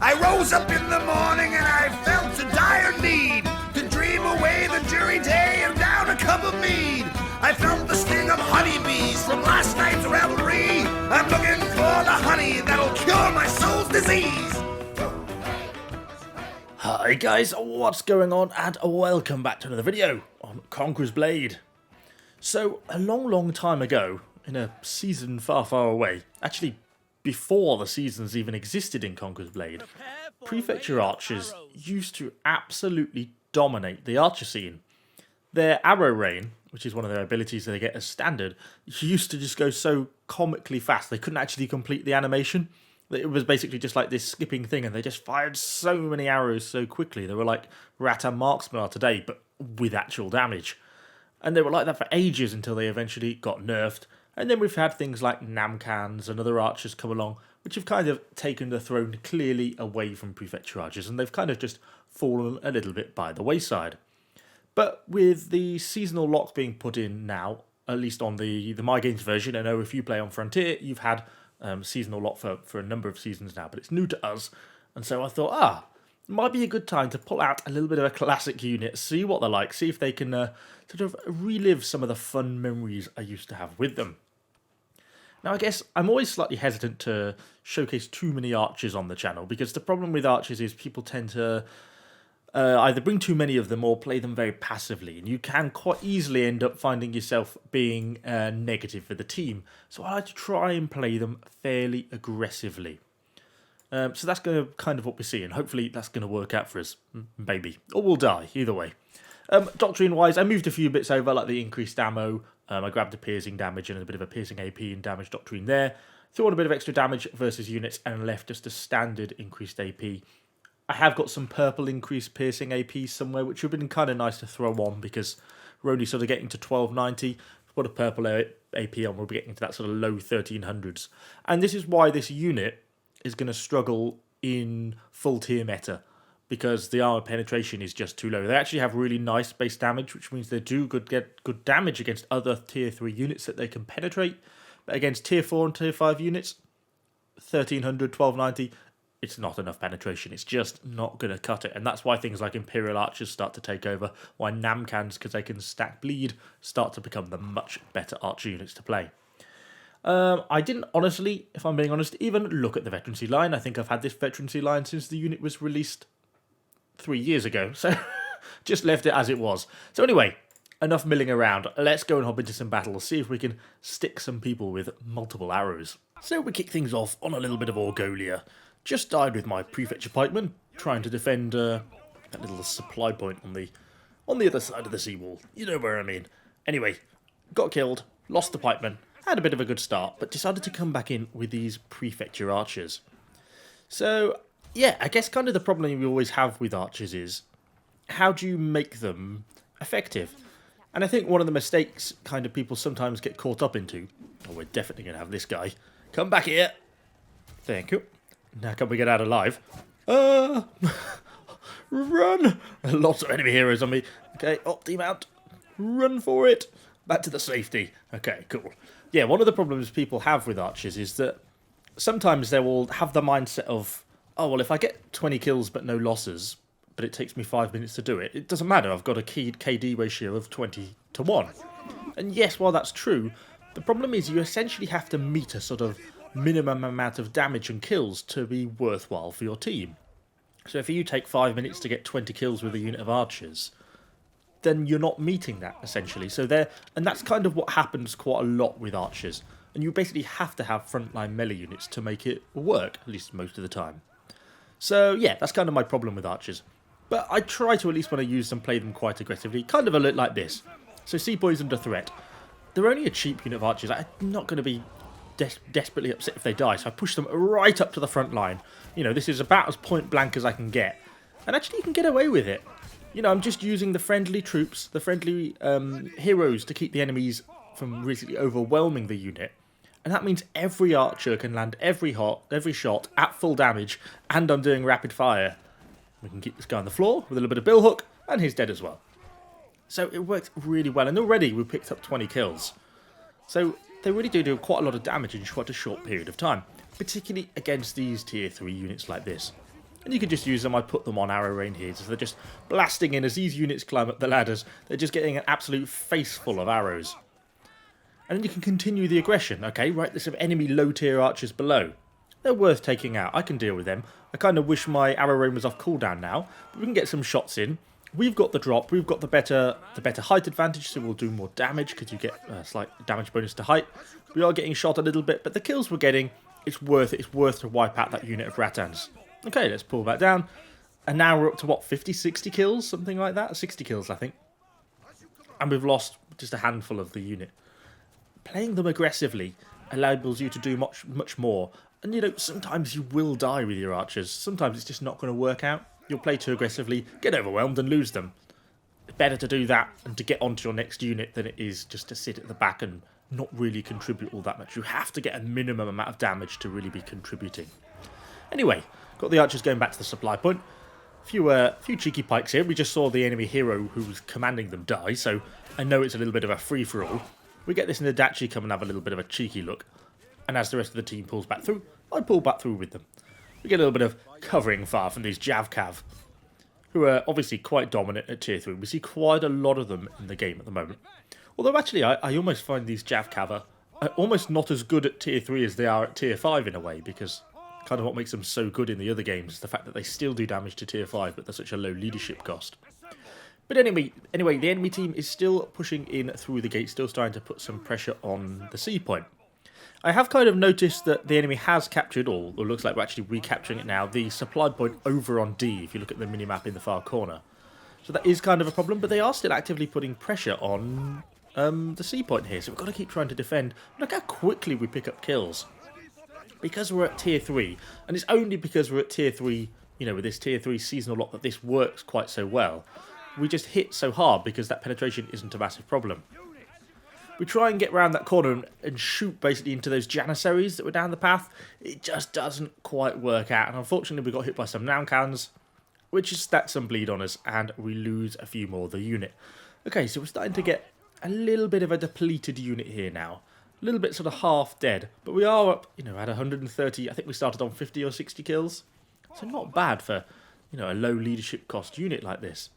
I rose up in the morning and I felt a dire need to dream away the dreary day and down a cup of mead. I felt the sting of honeybees from last night's revelry. I'm looking for the honey that'll cure my soul's disease. Hi guys, what's going on, and welcome back to another video on Conqueror's Blade. So, a long time ago, in a season far away, actually before the seasons even existed in Conqueror's Blade, prefecture archers used to absolutely dominate the archer scene. Their arrow rain, which is one of their abilities that they get as standard, used to just go so comically fast they couldn't actually complete the animation. It was basically just like this skipping thing, and they just fired so many arrows so quickly. They were like Rata marksmen are today, but with actual damage. And they were like that for ages until they eventually got nerfed. And then we've had things like Namkhans and other archers come along, which have kind of taken the throne clearly away from prefecture archers, and they've kind of just fallen a little bit by the wayside. But with the seasonal lock being put in now, at least on the My Games version, I know if you play on Frontier, you've had seasonal lock for a number of seasons now, but it's new to us. And so I thought, it might be a good time to pull out a little bit of a classic unit, see what they're like, see if they can sort of relive some of the fun memories I used to have with them. Now, I guess I'm always slightly hesitant to showcase too many archers on the channel, because the problem with archers is people tend to either bring too many of them or play them very passively, and you can quite easily end up finding yourself being negative for the team. So I like to try and play them fairly aggressively. So that's kind of what we see, and hopefully that's going to work out for us, maybe. Or we'll die, either way. Doctrine-wise, I moved a few bits over, like the increased ammo. I grabbed a piercing damage and a bit of a piercing AP and damage doctrine there. Threw on a bit of extra damage versus units and left just a standard increased AP. I have got some purple increased piercing AP somewhere, which would have been kind of nice to throw on, because we're only sort of getting to 1290. Put a purple AP on, we'll be getting to that sort of low 1300s. And this is why this unit is going to struggle in full tier meta, because the armor penetration is just too low. They actually have really nice base damage, which means they do get good damage against other tier 3 units that they can penetrate. But against tier 4 and tier 5 units, 1300, 1290, it's not enough penetration. It's just not going to cut it. And that's why things like Imperial Archers start to take over, why Namkhans, because they can stack bleed, start to become the much better archer units to play. I didn't honestly, if I'm being honest, even look at the veterancy line. I think I've had this veterancy line since the unit was released 3 years ago, so just left it as it was. So anyway, enough milling around. Let's go and hop into some battles, see if we can stick some people with multiple arrows. So we kick things off on a little bit of Orgolia. Just died with my prefecture pikeman, trying to defend that little supply point on the other side of the seawall. You know where I mean. Anyway, got killed, lost the pikeman, had a bit of a good start, but decided to come back in with these prefecture archers. So yeah, I guess kind of the problem we always have with archers is, how do you make them effective? And I think one of the mistakes kind of people sometimes get caught up into, we're definitely going to have this guy, come back here. Thank you. Now can we get out alive? Run! Lots of enemy heroes on me. Okay, demount. Run for it. Back to the safety. Okay, cool. Yeah, one of the problems people have with archers is that sometimes they will have the mindset of, oh, well, if I get 20 kills but no losses, but it takes me 5 minutes to do it, it doesn't matter. I've got a KD ratio of 20 to 1. And yes, while that's true, the problem is you essentially have to meet a sort of minimum amount of damage and kills to be worthwhile for your team. So if you take 5 minutes to get 20 kills with a unit of archers, then you're not meeting that, essentially. And that's kind of what happens quite a lot with archers. And you basically have to have frontline melee units to make it work, at least most of the time. So yeah, that's kind of my problem with archers. But I try to, at least when I use them, play them quite aggressively, kind of a little like this. So Seaboy's under threat. They're only a cheap unit of archers. I'm not going to be desperately upset if they die, so I push them right up to the front line. You know, this is about as point blank as I can get. And actually you can get away with it. You know, I'm just using the friendly troops, the friendly heroes to keep the enemies from really overwhelming the unit. And that means every archer can land every shot at full damage, and I'm doing rapid fire. We can keep this guy on the floor with a little bit of billhook, and he's dead as well. So it works really well, and already we've picked up 20 kills. So they really do quite a lot of damage in quite a short period of time, particularly against these tier 3 units like this. And you can just use them. I put them on arrow rain here, so they're just blasting in as these units climb up the ladders. They're just getting an absolute face full of arrows. And then you can continue the aggression. Okay, right, there's some enemy low tier archers below. They're worth taking out. I can deal with them. I kind of wish my arrow rain was off cooldown now, but we can get some shots in. We've got the drop. We've got the better height advantage, so we'll do more damage because you get a slight damage bonus to height. We are getting shot a little bit, but the kills we're getting, it's worth it. It's worth to wipe out that unit of Rattans. Okay, let's pull that down. And now we're up to, what, 50, 60 kills? Something like that? 60 kills, I think. And we've lost just a handful of the unit. Playing them aggressively enables you to do much more. And, you know, sometimes you will die with your archers. Sometimes it's just not going to work out. You'll play too aggressively, get overwhelmed and lose them. It's better to do that and to get onto your next unit than it is just to sit at the back and not really contribute all that much. You have to get a minimum amount of damage to really be contributing. Anyway, got the archers going back to the supply point. A few cheeky pikes here. We just saw the enemy hero who was commanding them die, so I know it's a little bit of a free-for-all. We get this Nadachi come and have a little bit of a cheeky look. And as the rest of the team pulls back through, I pull back through with them. We get a little bit of covering fire from these Javcav, who are obviously quite dominant at tier 3. We see quite a lot of them in the game at the moment. Although actually, I almost find these Javcav are almost not as good at tier 3 as they are at tier 5 in a way, because kind of what makes them so good in the other games is the fact that they still do damage to tier 5, but they're such a low leadership cost. But anyway, the enemy team is still pushing in through the gate, still starting to put some pressure on the C point. I have kind of noticed that the enemy has captured, or looks like we're actually recapturing it now, the supply point over on D, if you look at the minimap in the far corner. So that is kind of a problem, but they are still actively putting pressure on the C point here, so we've got to keep trying to defend. Look how quickly we pick up kills. Because we're at tier 3, and it's only because we're at tier 3, you know, with this tier 3 seasonal lock that this works quite so well. We just hit so hard because that penetration isn't a massive problem. We try and get around that corner and shoot basically into those Janissaries that were down the path. It just doesn't quite work out, and unfortunately we got hit by some Namkhans, which is stats some bleed on us, and we lose a few more of the unit. Okay, so we're starting to get a little bit of a depleted unit here now. A little bit sort of half dead, but we are up, you know, at 130. I think we started on 50 or 60 kills. So not bad for, you know, a low leadership cost unit like this.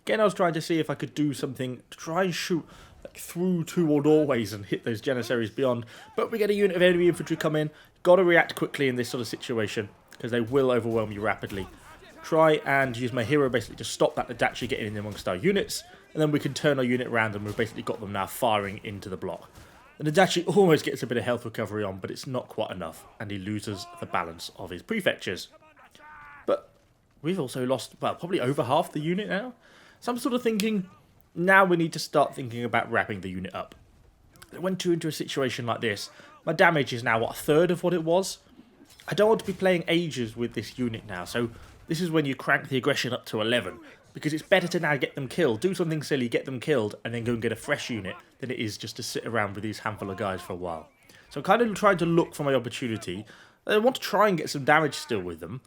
Again, I was trying to see if I could do something to try and shoot like through 2 or doorways and hit those Janissaries beyond. But we get a unit of enemy infantry come in. Got to react quickly in this sort of situation because they will overwhelm you rapidly. Try and use my hero basically to stop that Adachi getting in amongst our units. And then we can turn our unit around and we've basically got them now firing into the block. And Adachi almost gets a bit of health recovery on, but it's not quite enough. And he loses the balance of his prefectures. But we've also lost, well, probably over half the unit now. So I'm sort of thinking, now we need to start thinking about wrapping the unit up. When into a situation like this, my damage is now, what, a third of what it was? I don't want to be playing ages with this unit now, so this is when you crank the aggression up to 11. Because it's better to now get them killed, do something silly, get them killed, and then go and get a fresh unit, than it is just to sit around with these handful of guys for a while. So I'm kind of trying to look for my opportunity. I want to try and get some damage still with them,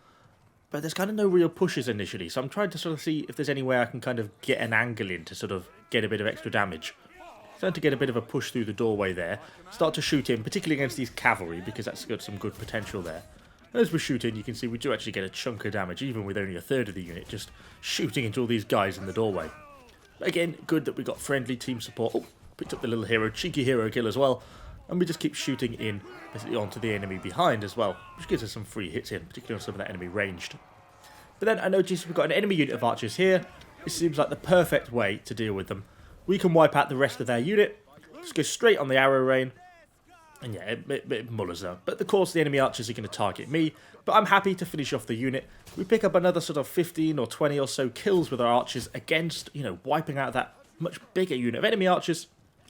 but there's kind of no real pushes initially, so I'm trying to sort of see if there's any way I can kind of get an angle in to sort of get a bit of extra damage. Starting to get a bit of a push through the doorway there. Start to shoot in, particularly against these cavalry, because that's got some good potential there. As we're shooting, you can see we do actually get a chunk of damage, even with only a third of the unit, just shooting into all these guys in the doorway. But again, good that we got friendly team support. Oh, picked up the little hero, cheeky hero kill as well. And we just keep shooting in, basically onto the enemy behind as well, which gives us some free hits in, particularly on some of that enemy ranged. But then I noticed we've got an enemy unit of archers here. This seems like the perfect way to deal with them. We can wipe out the rest of their unit, just go straight on the arrow rain. And yeah, it mullers them. But of course the enemy archers are going to target me. But I'm happy to finish off the unit. We pick up another sort of 15 or 20 or so kills with our archers against, you know, wiping out that much bigger unit of enemy archers.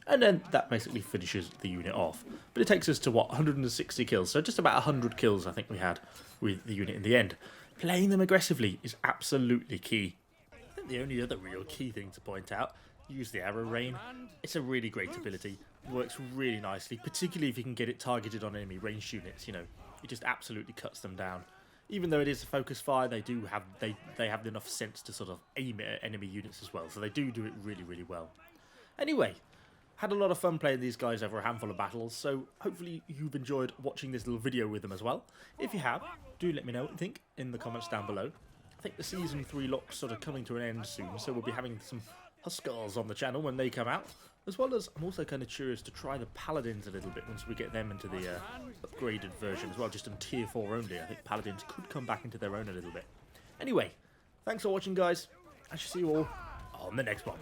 And then that basically finishes the unit off. But it takes us to, what, 160 kills. So just about 100 kills I think we had with the unit in the end. Playing them aggressively is absolutely key. I think the only other real key thing to point out, use the arrow rain. It's a really great ability. Works really nicely, particularly if you can get it targeted on enemy ranged units. You know, it just absolutely cuts them down. Even though it is a focus fire, they have enough sense to sort of aim it at enemy units as well. So they do it really, really well. Anyway, Had a lot of fun playing these guys over a handful of battles, so hopefully you've enjoyed watching this little video with them as well. If you have, do let me know what you think in the comments down below. I think the Season 3 lock's sort of coming to an end soon, so we'll be having some Huskars on the channel when they come out. As well as, I'm also kind of curious to try the Paladins a little bit once we get them into the upgraded version as well, just on Tier 4 only. I think Paladins could come back into their own a little bit. Anyway, thanks for watching, guys. I shall see you all on the next one.